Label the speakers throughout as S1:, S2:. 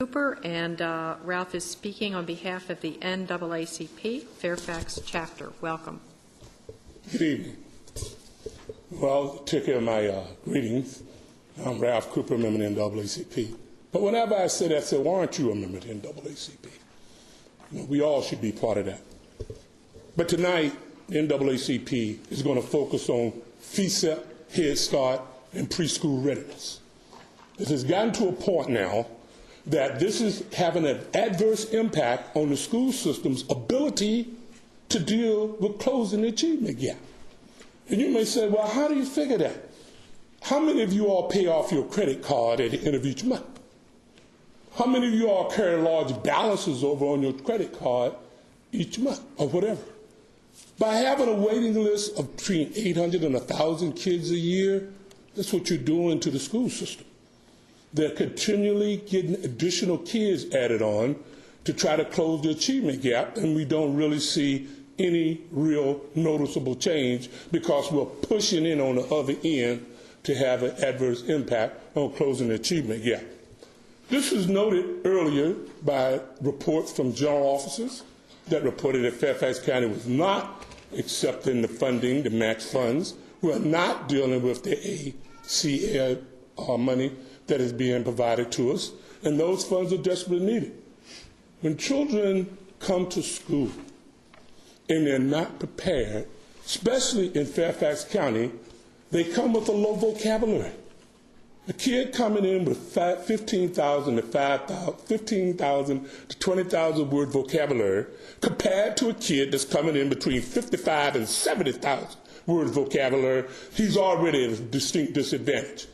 S1: Cooper, and Ralph is speaking on behalf of the NAACP Fairfax chapter. Welcome.
S2: Good evening. Well, take care of my greetings. I'm Ralph Cooper, member of the NAACP. But whenever I say that, I say, why aren't you a member of the NAACP? You know, we all should be part of that. But tonight, the NAACP is going to focus on FESA, Head Start, and preschool readiness. It has gotten to a point now that this is having an adverse impact on the school system's ability to deal with closing the achievement gap. And you may say, well, how do you figure that? How many of you all pay off your credit card at the end of each month? How many of you all carry large balances over on your credit card each month or whatever? By having a waiting list of between 800 and 1,000 kids a year, that's what you're doing to the school system. They're continually getting additional kids added on to try to close the achievement gap, and we don't really see any real noticeable change because we're pushing in on the other end to have an adverse impact on closing the achievement gap. This was noted earlier by reports from general officers that reported that Fairfax County was not accepting the funding, the match funds. We're not dealing with the ACA money that is being provided to us, and those funds are desperately needed. When children come to school and they're not prepared, especially in Fairfax County, they come with a low vocabulary. A kid coming in with 15,000 to 20,000 word vocabulary compared to a kid that's coming in between 55 and 70,000 word vocabulary, he's already at a distinct disadvantage.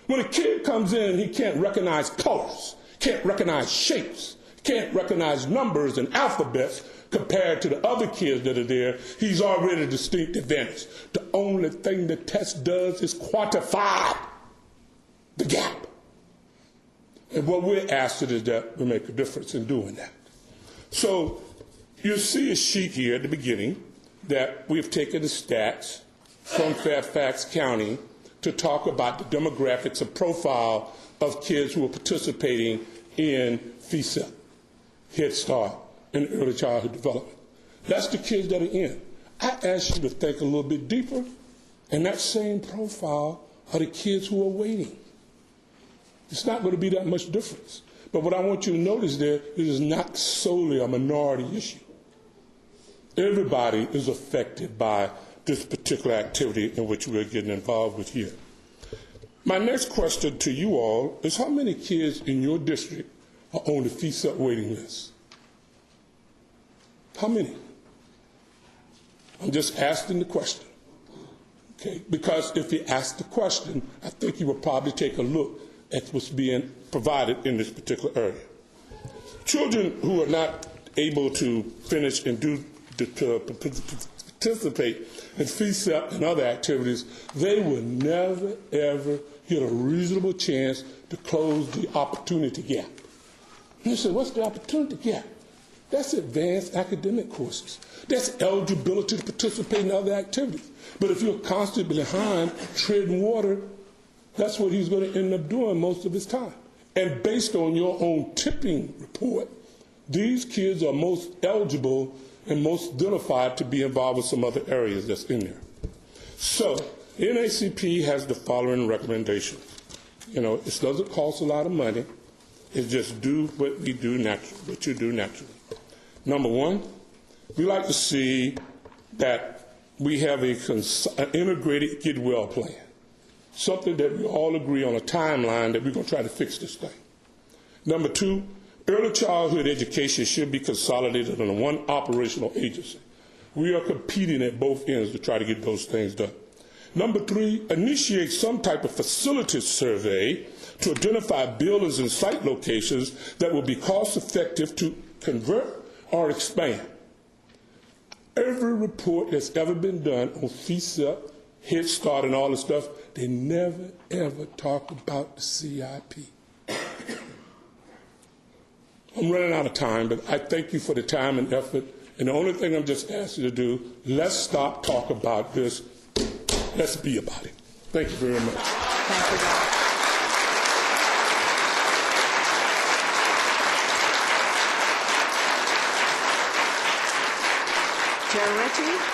S2: When a kid comes in, he can't recognize colors, can't recognize shapes, can't recognize numbers and alphabets compared to the other kids that are there, he's already at a distinct advantage. The only thing the test does is quantify the gap. And what we're asked is that we make a difference in doing that. So you'll see a sheet here at the beginning that we've taken the stats from Fairfax County to talk about the demographics and profile of kids who are participating in FESA, Head Start, and early childhood development. That's the kids that are in. I ask you to think a little bit deeper, and that same profile are the kids who are waiting. It's not going to be that much difference. But what I want you to notice there, it is not solely a minority issue. Everybody is affected by this particular activity in which we're getting involved with here. My next question to you all is, how many kids in your district are on the FESA waiting list? How many? I'm just asking the question. Okay? Because if you ask the question, I think you will probably take a look at what's being provided in this particular area. Children who are not able to finish and participate in FESA and other activities, they will never, ever get a reasonable chance to close the opportunity gap. And you say, what's the opportunity gap? That's advanced academic courses. That's eligibility to participate in other activities. But if you're constantly behind, treading water, that's what he's going to end up doing most of his time. And based on your own tipping report, these kids are most eligible and most identified to be involved with some other areas that's in there. So NAACP has the following recommendation. You know, it doesn't cost a lot of money. It's just do what we do naturally, what you do naturally. Number one, we like to see that we have an integrated get well plan, something that we all agree on a timeline that we're going to try to fix this thing. Number two, early childhood education should be consolidated under one operational agency. We are competing at both ends to try to get those things done. Number three, initiate some type of facility survey to identify buildings and site locations that will be cost effective to convert or expand. Every report that's ever been done on FESA, Head Start, and all this stuff, they never, ever talk about the CIP. I'm running out of time, but I thank you for the time and effort. And the only thing I'm just asking you to do, let's stop talking about this. Let's be about it. Thank you very much.
S1: Thank you,
S3: Chair Ritchie?